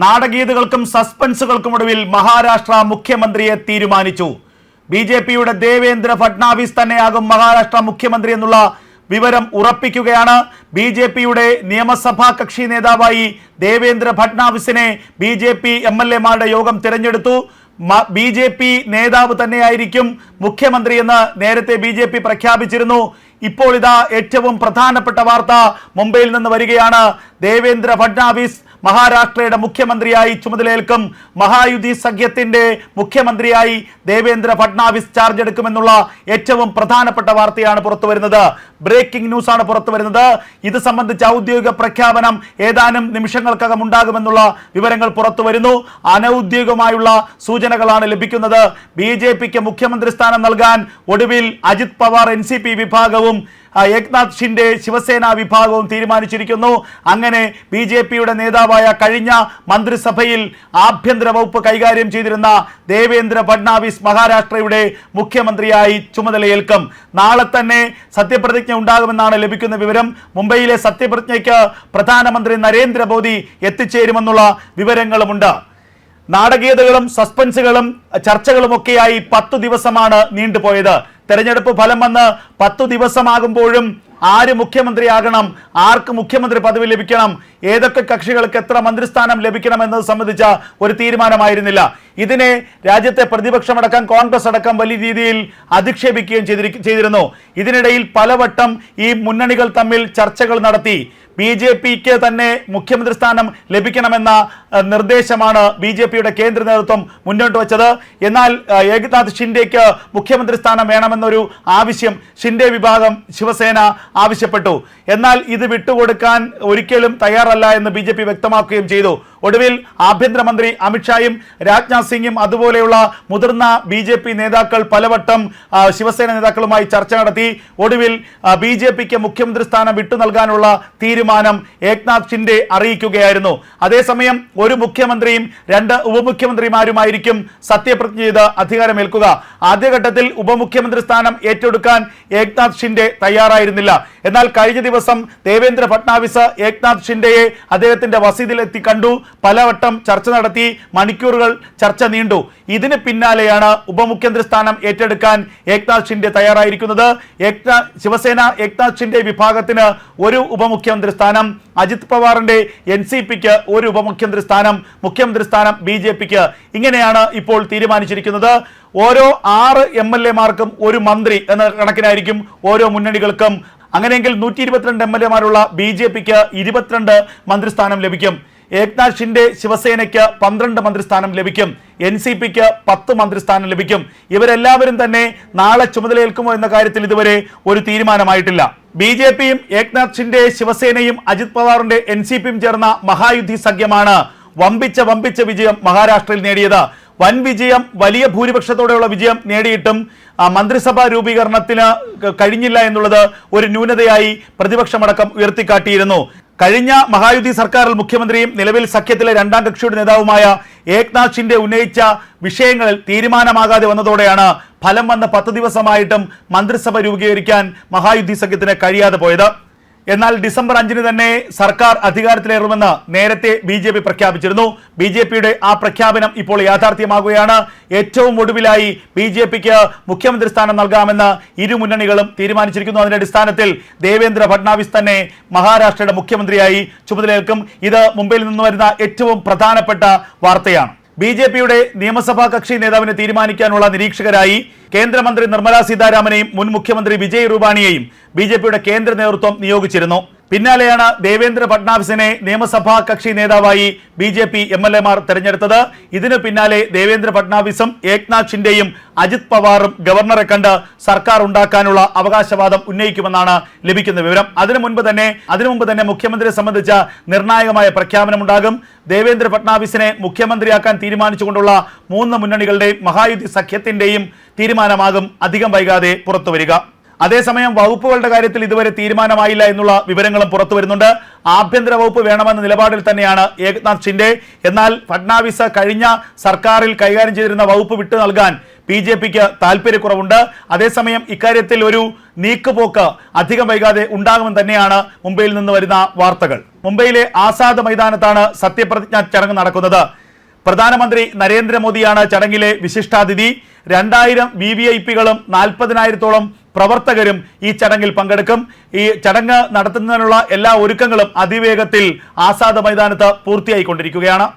നാടകീയതകൾക്കും സസ്പെൻസുകൾക്കുമൊടുവിൽ മഹാരാഷ്ട്ര മുഖ്യമന്ത്രിയെ തീരുമാനിച്ചു. ബിജെപിയുടെ ദേവേന്ദ്ര ഫഡ്നാവിസ് തന്നെയാകും മഹാരാഷ്ട്ര മുഖ്യമന്ത്രി എന്നുള്ള വിവരം ഉറപ്പിക്കുകയാണ്. ബിജെപിയുടെ നിയമസഭാ കക്ഷി നേതാവായി ദേവേന്ദ്ര ഫഡ്നാവിസിനെ BJP MLA-മാരുടെ യോഗം തിരഞ്ഞെടുത്തു. BJP നേതാവ് തന്നെയായിരിക്കും മുഖ്യമന്ത്രി എന്ന് നേരത്തെ BJP പ്രഖ്യാപിച്ചിരുന്നു. ഇപ്പോൾ ഇതാ ഏറ്റവും പ്രധാനപ്പെട്ട വാർത്ത മുംബൈയിൽ നിന്ന് വരികയാണ്. ദേവേന്ദ്ര ഫഡ്നാവിസ് മഹാരാഷ്ട്രയുടെ മുഖ്യമന്ത്രിയായി ചുമതലയേൽക്കും. മഹായുതി സഖ്യത്തിന്റെ മുഖ്യമന്ത്രിയായി ദേവേന്ദ്ര ഫഡ്നാവിസ് ചാർജ് എടുക്കുമെന്നുള്ള ഏറ്റവും പ്രധാനപ്പെട്ട വാർത്തയാണ് പുറത്തു വരുന്നത്. ബ്രേക്കിംഗ് ന്യൂസ് ആണ് പുറത്തു വരുന്നത്. ഇത് സംബന്ധിച്ച ഔദ്യോഗിക പ്രഖ്യാപനം ഏതാനും നിമിഷങ്ങൾക്കകം ഉണ്ടാകുമെന്നുള്ള വിവരങ്ങൾ പുറത്തു വരുന്നു. അനൌദ്യോഗികമായുള്ള സൂചനകളാണ് ലഭിക്കുന്നത്. BJPക്ക് മുഖ്യമന്ത്രി സ്ഥാനം നൽകാൻ ഒടുവിൽ അജിത് പവാർ NCP വിഭാഗവും ഏക്നാഥ് ഷിൻഡെ ശിവസേന വിഭാഗവും തീരുമാനിച്ചിരിക്കുന്നു. അങ്ങനെ BJPയുടെ നേതാവായ കഴിഞ്ഞ മന്ത്രിസഭയിൽ ആഭ്യന്തര വകുപ്പ് കൈകാര്യം ചെയ്തിരുന്ന ദേവേന്ദ്ര ഫഡ്നാവിസ് മഹാരാഷ്ട്രയുടെ മുഖ്യമന്ത്രിയായി ചുമതലയേൽക്കും. നാളെ തന്നെ സത്യപ്രതിജ്ഞ ഉണ്ടാകുമെന്നാണ് ലഭിക്കുന്ന വിവരം. മുംബൈയിലെ സത്യപ്രതിജ്ഞയ്ക്ക് പ്രധാനമന്ത്രി നരേന്ദ്രമോദി എത്തിച്ചേരുമെന്നുള്ള വിവരങ്ങളുമുണ്ട്. നാടകീയതകളും സസ്പെൻസുകളും ചർച്ചകളുമൊക്കെയായി 10 ദിവസമാണ് നീണ്ടുപോയത്. തെരഞ്ഞെടുപ്പ് ഫലം വന്ന് 10 ദിവസമാകുമ്പോഴും ആര് മുഖ്യമന്ത്രിയാകണം, ആർക്ക് മുഖ്യമന്ത്രി പദവി ലഭിക്കണം, ഏതൊക്കെ കക്ഷികൾക്ക് എത്ര മന്ത്രിസ്ഥാനം ലഭിക്കണം എന്നത് സംബന്ധിച്ച ഒരു തീരുമാനമായിരുന്നില്ല. ഇതിനെ രാജ്യത്തെ പ്രതിപക്ഷമടക്കം കോൺഗ്രസ് അടക്കം വലിയ രീതിയിൽ അധിക്ഷേപിക്കുകയും ചെയ്തിരുന്നു. ഇതിനിടയിൽ പലവട്ടം ഈ മുന്നണികൾ തമ്മിൽ ചർച്ചകൾ നടത്തി. BJPക്ക് തന്നെ മുഖ്യമന്ത്രി സ്ഥാനം ലഭിക്കണമെന്ന നിർദ്ദേശമാണ് BJPയുടെ കേന്ദ്ര നേതൃത്വം മുന്നോട്ട് വച്ചത്. എന്നാൽ ഏക്നാഥ് ഷിൻഡെക്ക് മുഖ്യമന്ത്രി സ്ഥാനം വേണമെന്നൊരു ആവശ്യം ഷിൻഡെ വിഭാഗം ശിവസേന ആവശ്യപ്പെട്ടു. എന്നാൽ ഇത് വിട്ടുകൊടുക്കാൻ ഒരിക്കലും തയ്യാറല്ല എന്ന് BJP വ്യക്തമാക്കുകയും ചെയ്തു. ഒടുവിൽ ആഭ്യന്തരമന്ത്രി അമിത്ഷായും രാജ്നാഥ് സിംഗും അതുപോലെയുള്ള മുതിർന്ന BJP നേതാക്കൾ പലവട്ടം ശിവസേന നേതാക്കളുമായി ചർച്ച നടത്തി. ഒടുവിൽ BJPക്ക് മുഖ്യമന്ത്രി സ്ഥാനം വിട്ടു നൽകാനുള്ള തീരുമാനം ഏക്നാഥ് ഷിൻഡെ അറിയിക്കുകയായിരുന്നു. അതേസമയം ഒരു മുഖ്യമന്ത്രിയും 2 ഉപമുഖ്യമന്ത്രിമാരുമായിരിക്കും സത്യപ്രതിജ്ഞ ചെയ്ത് അധികാരമേൽക്കുക. ആദ്യഘട്ടത്തിൽ ഉപമുഖ്യമന്ത്രി സ്ഥാനം ഏറ്റെടുക്കാൻ ഏക്നാഥ് ഷിൻഡെ തയ്യാറായിരുന്നില്ല. എന്നാൽ കഴിഞ്ഞ ദിവസം ദേവേന്ദ്ര ഫഡ്നാവിസ് ഏക്നാഥ് ഷിൻഡെയെ അദ്ദേഹത്തിന്റെ വസതിയിലെത്തി കണ്ടു. പലവട്ടം ചർച്ച നടത്തി. മണിക്കൂറുകൾ ചർച്ച നീണ്ടു. ഇതിന് പിന്നാലെയാണ് ഉപമുഖ്യമന്ത്രി സ്ഥാനം ഏറ്റെടുക്കാൻ ഏക്നാഥ് ഷിൻഡെ തയ്യാറായിരിക്കുന്നത്. ശിവസേന ഏക്നാഥ് ഷിൻഡെ വിഭാഗത്തിന് ഒരു ഉപമുഖ്യമന്ത്രി സ്ഥാനം, അജിത് പവാറിന്റെ NCPക്ക് ഒരു ഉപമുഖ്യമന്ത്രി സ്ഥാനം, മുഖ്യമന്ത്രി സ്ഥാനം BJPക്ക്. ഇങ്ങനെയാണ് ഇപ്പോൾ തീരുമാനിച്ചിരിക്കുന്നത്. ഓരോ 6 MLA-മാർക്കും ഒരു മന്ത്രി എന്ന കണക്കിനായിരിക്കും ഓരോ മുന്നണികൾക്കും. അങ്ങനെയെങ്കിൽ 122 MLA-മാരുള്ള BJPക്ക് 22 മന്ത്രിസ്ഥാനം ലഭിക്കും. ഏക്നാഥ് ഷിൻഡെ ശിവസേനയ്ക്ക് 12 മന്ത്രിസ്ഥാനം ലഭിക്കും. NCPക്ക് 10 മന്ത്രിസ്ഥാനം ലഭിക്കും. ഇവരെല്ലാവരും തന്നെ നാളെ ചുമതലയേൽക്കുമോ എന്ന കാര്യത്തിൽ ഇതുവരെ ഒരു തീരുമാനമായിട്ടില്ല. BJPയും ഏക്നാഥ് ഷിൻഡെ ശിവസേനയും അജിത് പവാറിന്റെ NCPയും ചേർന്ന മഹായുദ്ധി സഖ്യമാണ് വമ്പിച്ച വിജയം മഹാരാഷ്ട്രയിൽ നേടിയത്. വൻ വിജയം, വലിയ ഭൂരിപക്ഷത്തോടെയുള്ള വിജയം നേടിയിട്ടും മന്ത്രിസഭാ രൂപീകരണത്തിന് കഴിഞ്ഞില്ല എന്നുള്ളത് ഒരു ന്യൂനതയായി പ്രതിപക്ഷമടക്കം ഉയർത്തിക്കാട്ടിയിരുന്നു. കഴിഞ്ഞ മഹായുതി സർക്കാരിൽ മുഖ്യമന്ത്രിയും നിലവിൽ സഖ്യത്തിലെ 2ാം കക്ഷിയുടെ നേതാവുമായ ഏക്നാഥ് ഷിൻഡെ ഉന്നയിച്ച വിഷയങ്ങളിൽ തീരുമാനമാകാതെ വന്നതോടെയാണ് ഫലം വന്ന് 10 ദിവസമായിട്ടും മന്ത്രിസഭ രൂപീകരിക്കാൻ മഹായുതി സഖ്യത്തിന് കഴിയാതെ പോയത്. എന്നാൽ ഡിസംബർ 5-ന് തന്നെ സർക്കാർ അധികാരത്തിലേറുമെന്ന് നേരത്തെ BJP പ്രഖ്യാപിച്ചിരുന്നു. BJPയുടെ ആ പ്രഖ്യാപനം ഇപ്പോൾ യാഥാർത്ഥ്യമാകുകയാണ്. ഏറ്റവും ഒടുവിലായി BJPക്ക് മുഖ്യമന്ത്രി സ്ഥാനം നൽകാമെന്ന് ഇരു മുന്നണികളും തീരുമാനിച്ചിരിക്കുന്നു. അതിന്റെ അടിസ്ഥാനത്തിൽ ദേവേന്ദ്ര ഫഡ്നാവിസ് തന്നെ മഹാരാഷ്ട്രയുടെ മുഖ്യമന്ത്രിയായി ചുമതലയേൽക്കും. ഇത് മുംബൈയിൽ നിന്ന് വരുന്ന ഏറ്റവും പ്രധാനപ്പെട്ട വാർത്തയാണ്. BJPയുടെ നിയമസഭാ കക്ഷി നേതാവിനെ തീരുമാനിക്കാനുള്ള നിരീക്ഷകരായി കേന്ദ്രമന്ത്രി നിർമ്മലാ സീതാരാമനെയും മുൻ മുഖ്യമന്ത്രി വിജയ് രൂപാണിയെയും BJPയുടെ കേന്ദ്ര നേതൃത്വം നിയോഗിച്ചിരുന്നു. പിന്നാലെയാണ് ദേവേന്ദ്ര ഫഡ്നാവിസിനെ നിയമസഭാ കക്ഷി നേതാവായി BJP MLA-മാർ തെരഞ്ഞെടുത്തത്. ഇതിനു പിന്നാലെ ദേവേന്ദ്ര ഫഡ്നാവിസും ഏക്നാഥ് ഷിൻഡെയും അജിത് പവാറും ഗവർണറെ കണ്ട് സർക്കാർ ഉണ്ടാക്കാനുള്ള അവകാശവാദം ഉന്നയിക്കുമെന്നാണ് ലഭിക്കുന്ന വിവരം. അതിനു മുമ്പ് തന്നെ മുഖ്യമന്ത്രിയെ സംബന്ധിച്ച നിർണായകമായ പ്രഖ്യാപനമുണ്ടാകും. ദേവേന്ദ്ര ഫഡ്നാവിസിനെ മുഖ്യമന്ത്രിയാക്കാൻ തീരുമാനിച്ചുകൊണ്ടുള്ള 3 മുന്നണികളുടെയും മഹായുതി സഖ്യത്തിന്റെയും തീരുമാനമാകും അധികം വൈകാതെ പുറത്തുവരിക. അതേസമയം വകുപ്പുകളുടെ കാര്യത്തിൽ ഇതുവരെ തീരുമാനമായില്ല എന്നുള്ള വിവരങ്ങളും പുറത്തു വരുന്നുണ്ട്. ആഭ്യന്തര വകുപ്പ് വേണമെന്ന നിലപാടിൽ തന്നെയാണ് ഏകനാഥ് ഷിൻഡെ. എന്നാൽ ഫഡ്നാവിസ് കഴിഞ്ഞ സർക്കാരിൽ കൈകാര്യം ചെയ്തിരുന്ന വകുപ്പ് വിട്ടു നൽകാൻ BJPക്ക് താല്പര്യക്കുറവുണ്ട്. അതേസമയം ഇക്കാര്യത്തിൽ ഒരു നീക്കുപോക്ക് അധികം വൈകാതെ ഉണ്ടാകുമെന്ന് തന്നെയാണ് മുംബൈയിൽ നിന്ന് വരുന്ന വാർത്തകൾ. മുംബൈയിലെ ആസാദ് മൈതാനത്താണ് സത്യപ്രതിജ്ഞാ ചടങ്ങ് നടക്കുന്നത്. പ്രധാനമന്ത്രി നരേന്ദ്രമോദിയാണ് ചടങ്ങിലെ വിശിഷ്ടാതിഥി. 2000 VVIPകളും 40,000-ഓളം പ്രവർത്തകരും ഈ ചടങ്ങിൽ പങ്കെടുക്കും. ഈ ചടങ്ങ് നടത്തുന്നതിനുള്ള എല്ലാ ഒരുക്കങ്ങളും അതിവേഗത്തിൽ ആസാദ് മൈതാനത്ത് പൂർത്തിയായിക്കൊണ്ടിരിക്കുകയാണ്.